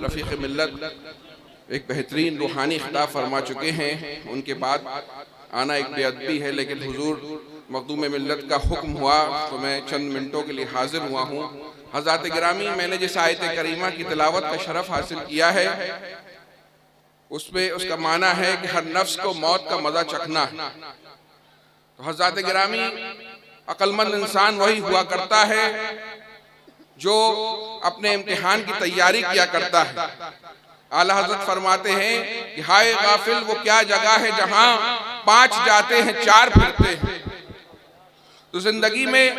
رفیق ملت ایک بہترین روحانی خطاب فرما چکے ہیں، ان کے بعد آنا ایک بے ادبی ہے، لیکن حضور مخدوم ملت کا حکم ہوا تو میں چند منٹوں کے لیے حاضر ہوا ہوں۔ حضرات گرامی، میں نے جس آیت کریمہ کی تلاوت کا شرف حاصل کیا ہے، اس میں اس کا معنی ہے کہ ہر نفس کو موت کا مزہ چکھنا ہے۔ تو حضرات گرامی، عقل مند انسان وہی ہوا کرتا ہے جو اپنے امتحان کی تیاری کیا کرتا ہے۔ اعلیٰ حضرت فرماتے ہیں کہ ہائے غافل وہ کیا جگہ ہے جہاں 5 جاتے ہیں 4 پھرتے ہیں۔ تو زندگی میں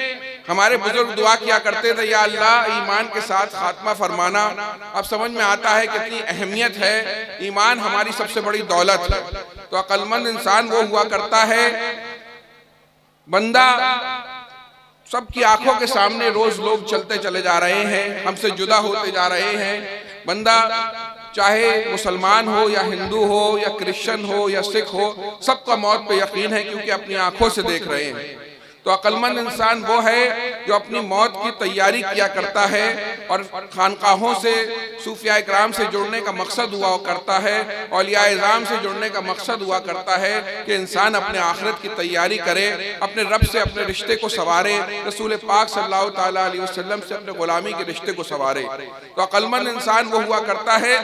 ہمارے بزرگ دعا کیا کرتے تھے، یا اللہ ایمان کے ساتھ خاتمہ فرمانا۔ اب سمجھ میں آتا ہے کتنی اہمیت ہے، ایمان ہماری سب سے بڑی دولت ہے۔ تو عقل مند انسان وہ ہوا کرتا ہے، بندہ سب کی آنکھوں کے سامنے روز لوگ چلتے چلے جا رہے ہیں، ہم سے جدا ہوتے جا رہے ہیں۔ بندہ چاہے مسلمان ہو یا ہندو ہو یا کرسچن ہو یا سکھ ہو، سب کا موت پہ یقین ہے، کیونکہ اپنی آنکھوں سے دیکھ رہے ہیں۔ تو عقل مند انسان وہ ہے جو اپنی موت کی تیاری کیا کرتا ہے، اور خانقاہوں سے صوفیاء اکرام سے جڑنے کا مقصد ہوا کرتا ہے، اولیاء اعظام سے جڑنے کا مقصد ہوا کرتا ہے کہ انسان اپنے آخرت کی تیاری کرے، اپنے رب سے اپنے رشتے کو سنوارے، رسول پاک صلی اللہ تعالیٰ علیہ وسلم سے اپنے غلامی کے رشتے کو سنوارے۔ تو عقل مند انسان وہ ہوا کرتا ہے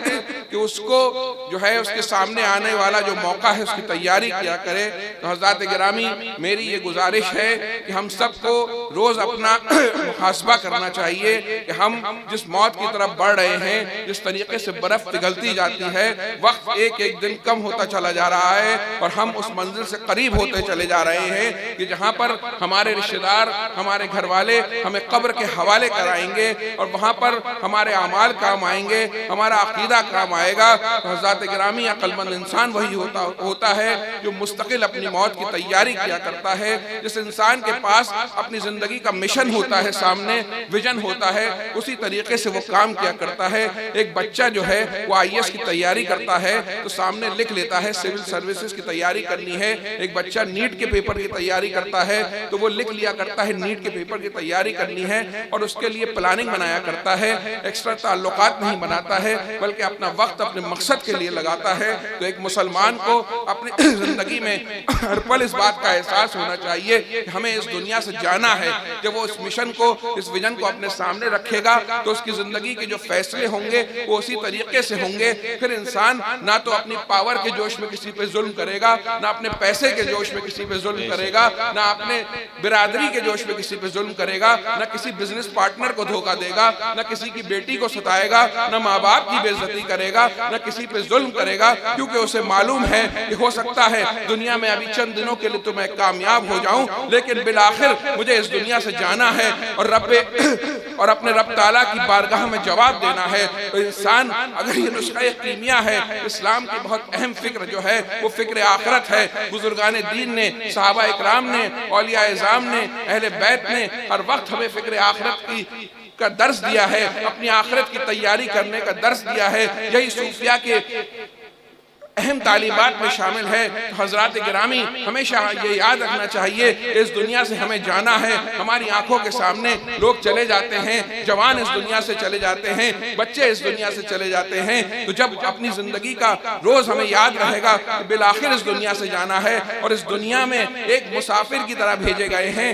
کہ اس کو جو ہے اس کے سامنے آنے والا جو موقع ہے اس کی تیاری کیا کرے۔ تو حضرات گرامی، میری یہ گزارش ہے کہ ہم سب کو روز اپنا محاسبہ کرنا چاہیے کہ ہم جس موت کی طرف بڑھ رہے ہیں، جس طریقے سے برف پگھلتی جاتی ہے، وقت ایک ایک دن کم ہوتا چلا جا رہا ہے، اور ہم اس منزل سے قریب ہوتے چلے جا رہے ہیں کہ جہاں پر ہمارے رشتہ دار، ہمارے گھر والے ہمیں قبر کے حوالے کرائیں گے، اور وہاں پر ہمارے اعمال کام آئیں گے، ہمارا عقیدہ کام آئے گا۔ تو حضرات گرامی، عقل مند انسان وہی ہوتا ہے جو مستقل اپنی موت کی تیاری کیا کرتا ہے۔ جس انسان کے پاس اپنی زندگی کا مشن ہوتا ہے، سامنے ویژن ہوتا ہے، اسی طریقے سے وہ کام کیا کرتا ہے۔ ایک بچہ جو ہے وہ IAS کی تیاری کرتا ہے تو سامنے لکھ لیتا ہے سول سروسز کی تیاری کرنی ہے۔ ایک بچہ نیٹ کے پیپر کی تیاری کرتا ہے تو وہ لکھ لیا کرتا ہے نیٹ کے پیپر کی تیاری کرنی ہے، اور اس کے لیے پلاننگ بنایا کرتا ہے، ایکسٹرا تعلقات نہیں بناتا ہے، بلکہ اپنا وقت اپنے مقصد کے لیے لگاتا ہے۔ تو ایک مسلمان کو اپنی زندگی میں ہر پل اس بات کا احساس ہونا چاہیے کہ ہمیں اس دنیا سے جانا ہے۔ جب وہ اس مشن کو، اس ویژن کو اپنے سامنے رکھے گا تو اس کی زندگی کے جو فیصلے ہوں گے وہ اسی طریقے سے ہوں گے۔ پھر انسان نہ تو اپنی پاور کے جوش میں کسی پہ ظلم کرے گا، نہ اپنے پیسے کے جوش میں کسی پہ ظلم کرے گا، نہ اپنے برادری کے جوش میں کسی پہ ظلم کرے گا، نہ کسی بزنس پارٹنر کو دھوکہ دے گا، نہ کسی کی بیٹی کو ستائے گا، نہ ماں باپ کی بے عزتی کرے گا، نہ کسی پہ ظلم کرے گا، کیونکہ اسے معلوم ہے کہ ہو سکتا ہے دنیا میں ابھی چند دنوں کے لیے تو میں کامیاب ہو جاؤں، لیکن بالآخر مجھے اس دنیا سے جانا ہے اور اپنے رب تعالیٰ کی بارگاہ میں جواب دینا ہے۔ تو انسان اگر یہ نسخہ کیمیا ہے، اسلام کی بہت اہم فکر جو ہے وہ فکر آخرت ہے۔ بزرگان دین نے، صحابہ اکرام نے، اولیاء اعظام نے، اہل بیت نے ہر وقت ہمیں فکر آخرت کا درس دیا ہے، اپنی آخرت کی تیاری کرنے کا درس دیا ہے۔ یہی صوفیاء کے اہم تعلیمات میں شامل ہے۔ حضرات گرامی، ہمیشہ یہ یاد رکھنا چاہیے کہ اس دنیا سے ہمیں جانا ہے۔ ہماری آنکھوں کے سامنے لوگ چلے جاتے ہیں، جوان اس دنیا سے چلے جاتے ہیں، بچے اس دنیا سے چلے جاتے ہیں۔ تو جب اپنی زندگی کا روز ہمیں یاد رہے گا کہ بالآخر اس دنیا سے جانا ہے، اور اس دنیا میں ایک مسافر کی طرح بھیجے گئے ہیں،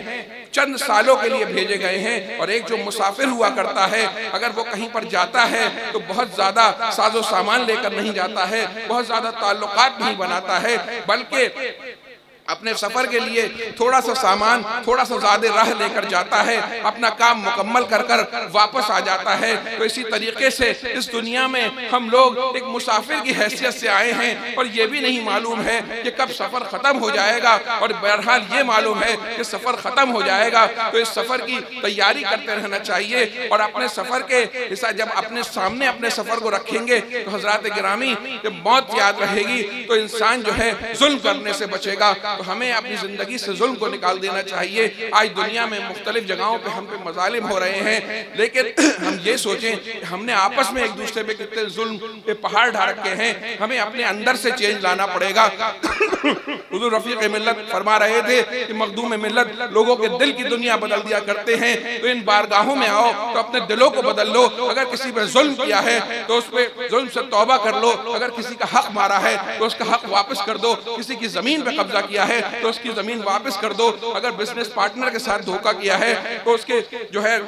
چند سالوں کے لیے بھیجے گئے ہیں، اور ایک جو مسافر ہوا کرتا ہے اگر وہ کہیں پر جاتا ہے تو بہت زیادہ ساز و سامان لے کر نہیں جاتا ہے، بہت زیادہ تعلقات نہیں بناتا ہے، بلکہ اپنے سفر کے لیے تھوڑا سا سامان، تھوڑا سا زیادہ راہ لے کر جاتا ہے، اپنا کام مکمل کر کر واپس آ جاتا ہے۔ تو اسی طریقے سے اس دنیا میں ہم لوگ ایک مسافر کی حیثیت سے آئے ہیں، اور یہ بھی نہیں معلوم ہے کہ کب سفر ختم ہو جائے گا، اور بہرحال یہ معلوم ہے کہ سفر ختم ہو جائے گا۔ تو اس سفر کی تیاری کرتے رہنا چاہیے، اور اپنے سفر کے حصہ جب اپنے سامنے اپنے سفر کو رکھیں گے تو حضرات گرامی جب موت یاد رہے گی تو انسان جو ہے ظلم کرنے سے بچے گا۔ تو ہمیں اپنی زندگی سے ظلم کو نکال دینا چاہیے۔ آج دنیا میں مختلف جگہوں پہ ہم پہ مظالم ہو رہے ہیں، لیکن ہم یہ سوچیں کہ ہم نے آپس میں ایک دوسرے پہ کتنے ظلم پہ پہاڑ ڈھا رکھے ہیں، ہمیں اپنے اندر سے چینج لانا پڑے گا۔ حضور رفیق ملت فرما رہے تھے کہ مخدوم ملت لوگوں کے دل کی دنیا بدل دیا کرتے ہیں، تو ان بارگاہوں میں آؤ تو اپنے دلوں کو بدل لو۔ اگر کسی پہ ظلم کیا ہے تو اس پہ ظلم سے توبہ کر لو، اگر کسی کا حق مارا ہے تو اس کا حق واپس کر دو، کسی کی زمین پہ قبضہ کیا ہے تو اس کی زمین واپس کر دو، اگر بزنس پارٹنر کے ساتھ دھوکہ کیا ہے تو اس کے جو ہے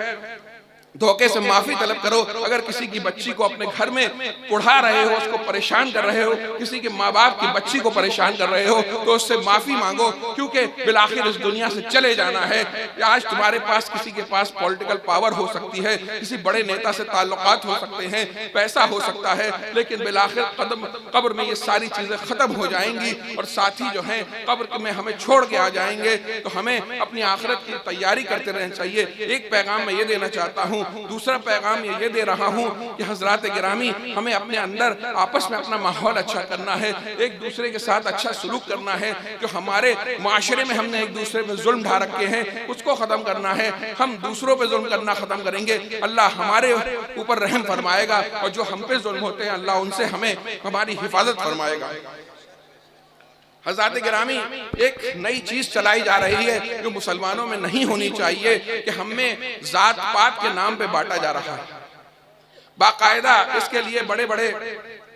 دھوکے سے معافی طلب کرو، اگر کسی کی بچی کو اپنے گھر میں پڑھا رہے ہو، اس کو پریشان کر رہے ہو، کسی کے ماں باپ کی بچی کو پریشان کر رہے ہو تو اس سے معافی مانگو، کیونکہ بالآخر اس دنیا سے چلے جانا ہے۔ آج تمہارے پاس کسی کے پاس پولیٹیکل پاور ہو سکتی ہے، کسی بڑے نیتا سے تعلقات ہو سکتے ہیں، پیسہ ہو سکتا ہے، لیکن بالآخر قبر میں یہ ساری چیزیں ختم ہو جائیں گی اور ساتھی جو ہیں قبر میں ہمیں چھوڑ کے آ جائیں گے، تو ہمیں اپنی آخرت کی تیاری کرتے رہنا چاہیے۔ ایک پیغام میں یہ دینا چاہتا ہوں، دوسرا پیغام یہ دے رہا ہوں کہ حضرات گرامی ہمیں اپنے اندر آپس میں اپنا ماحول اچھا کرنا ہے، ایک دوسرے کے ساتھ اچھا سلوک کرنا ہے، جو ہمارے معاشرے میں ہم نے ایک دوسرے پہ ظلم ڈھا رکھے ہیں اس کو ختم کرنا ہے۔ ہم دوسروں پہ ظلم کرنا ختم کریں گے، اللہ ہمارے اوپر رحم فرمائے گا، اور جو ہم پہ ظلم ہوتے ہیں اللہ ان سے ہمیں ہماری حفاظت فرمائے گا۔ حضرات گرامی ایک نئی چیز چلائی جا رہی ہے جو مسلمانوں میں نہیں ہونی چاہیے، کہ ہم میں ذات پات کے نام پہ بانٹا جا رہا ہے۔ باقاعدہ اس کے لیے بڑے بڑے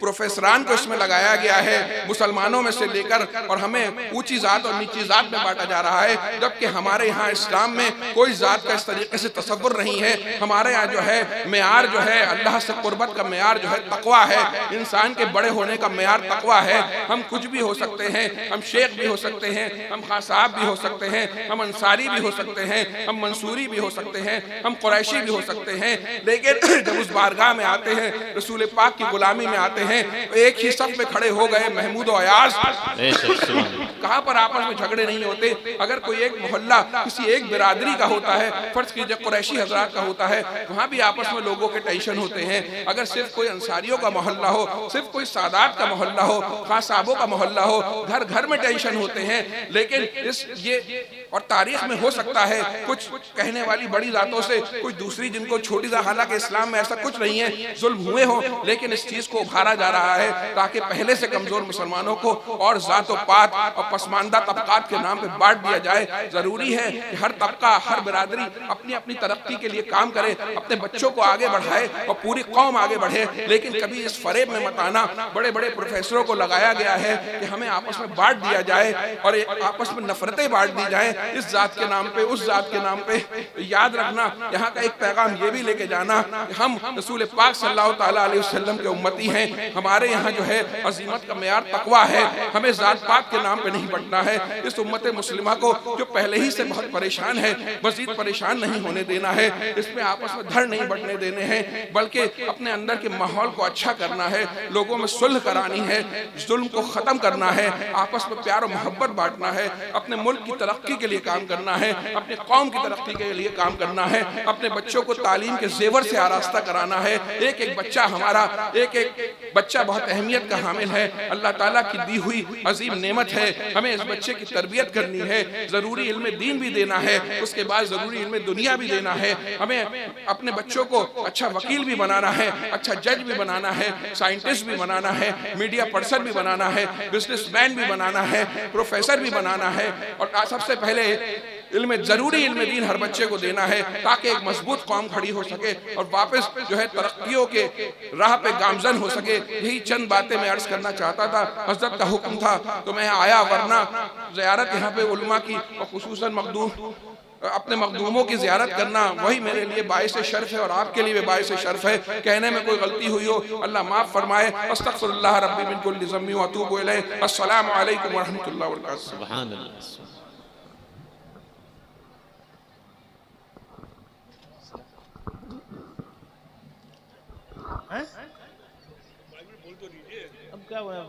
پروفیسران کو اس میں لگایا گیا ہے، مسلمانوں میں سے لے کر، اور ہمیں اونچی ذات اور نیچی ذات میں بانٹا جا رہا ہے، جبکہ ہمارے یہاں اسلام میں کوئی ذات کا اس طریقے سے تصور نہیں ہے۔ ہمارے یہاں جو ہے معیار جو ہے اللہ سے قربت کا معیار جو ہے تقویٰ ہے، انسان کے بڑے ہونے کا معیار تقویٰ ہے۔ ہم کچھ بھی ہو سکتے ہیں، ہم شیخ بھی ہو سکتے ہیں، ہم خان صاحب بھی ہو سکتے ہیں، ہم انصاری بھی ہو سکتے ہیں، ہم منصوری بھی ہو سکتے ہیں، ہم قریشی بھی ہو سکتے ہیں، لیکن جب اس بارگاہ میں آتے ہیں، رسول پاک کی غلامی میں آتے ہیں، ایک ہی صف میں کھڑے ہو گئے محمود و ایاز، کہاں پر آپس میں جھگڑے نہیں ہوتے۔ اگر کوئی ایک محلہ کسی ایک برادری کا ہوتا ہے، فرض کیجئے قریشی حضرات کا ہوتا ہے، وہاں بھی آپس میں لوگوں کے ٹینشن ہوتے ہیں۔ اگر صرف کوئی انصاریوں کا محلہ ہو، صرف کوئی سادات کا محلہ ہو، خان صاحبوں کا محلہ ہو، گھر گھر میں ٹینشن ہوتے ہیں۔ لیکن یہ اور تاریخ میں ہو سکتا ہے کچھ کہنے والی بڑی ذاتوں سے کچھ دوسری جن کو چھوٹی ذات، حالانکہ اسلام میں ایسا کچھ نہیں ہے، ظلم ہوئے ہوں، لیکن اس چیز کو ابھارا جا رہا ہے تاکہ پہلے سے کمزور مسلمانوں کو اور ذات و پات اور پسماندہ طبقات کے نام پہ بانٹ دیا جائے۔ ضروری ہے کہ ہر طبقہ، ہر برادری اپنی اپنی ترقی کے لیے کام کرے، اپنے بچوں کو آگے بڑھائے اور پوری قوم آگے بڑھے، لیکن کبھی اس فریب میں مت آنا۔ بڑے بڑے پروفیسروں کو لگایا گیا ہے کہ ہمیں آپس میں بانٹ دیا جائے اور آپس میں نفرتیں بانٹ دی جائیں اس ذات کے نام پہ، اس ذات کے نام پہ۔ یاد رکھنا، یہاں کا ایک پیغام یہ بھی لے کے جانا کہ ہم رسول پاک صلی اللہ تعالیٰ علیہ وسلم کے امتی ہیں، ہمارے یہاں جو ہے عظیمت کا معیار تقویٰ ہے، ہمیں ذات پات کے نام پہ نہیں بٹنا ہے۔ اس امت مسلمہ کو جو پہلے ہی سے بہت پریشان ہے، مزید پریشان نہیں ہونے دینا ہے، اس میں آپس میں دھڑ نہیں بٹنے دینے ہیں، بلکہ اپنے اندر کے ماحول کو اچھا کرنا ہے، لوگوں میں صلح کرانی ہے، ظلم کو ختم کرنا ہے، آپس میں پیار و محبت بانٹنا ہے، اپنے ملک کی ترقی کے لیے کام کرنا ہے، اپنے قوم کی ترقی کے لیے کام کرنا ہے، اپنے بچوں کو تعلیم کے زیور سے آراستہ کرانا ہے۔ ایک ایک بچہ ہمارا، ایک ایک بچہ بہت اہمیت کا حامل ہے، اللہ تعالیٰ کی دی ہوئی عظیم نعمت ہے، ہمیں اس بچے کی تربیت کرنی ہے، ضروری علم دین بھی دینا ہے، اس کے بعد ضروری علم دنیا بھی دینا ہے، ہمیں اپنے بچوں کو اچھا وکیل بھی بنانا ہے، اچھا جج بھی بنانا ہے، سائنٹسٹ بھی بنانا ہے، میڈیا پرسن بھی بنانا ہے، بزنس مین بھی بنانا ہے، پروفیسر بھی بنانا ہے، اور سب سے پہلے ضروری علم دین ہر بچے کو دینا ہے تاکہ ایک مضبوط قوم کھڑی ہو سکے اور واپس جو ہے ترقیوں کے راہ پہ گامزن ہو سکے۔ یہی چند باتیں میں عرض کرنا چاہتا تھا، حضرت کا حکم تھا تو میں آیا، ورنہ زیارت یہاں پہ علماء کی اور خصوصاً اپنے مخدوموں کی زیارت کرنا وہی میرے لیے باعث شرف ہے اور آپ کے لیے بھی باعث شرف ہے۔ کہنے میں کوئی غلطی ہوئی ہو اللہ معاف فرمائے۔ استغفر اللہ ربی من کل ذنب واتوب الیہ۔ السلام علیکم ورحمۃ اللہ وبرکاتہ۔ سبحان اللہ۔ اب کیا ہوا؟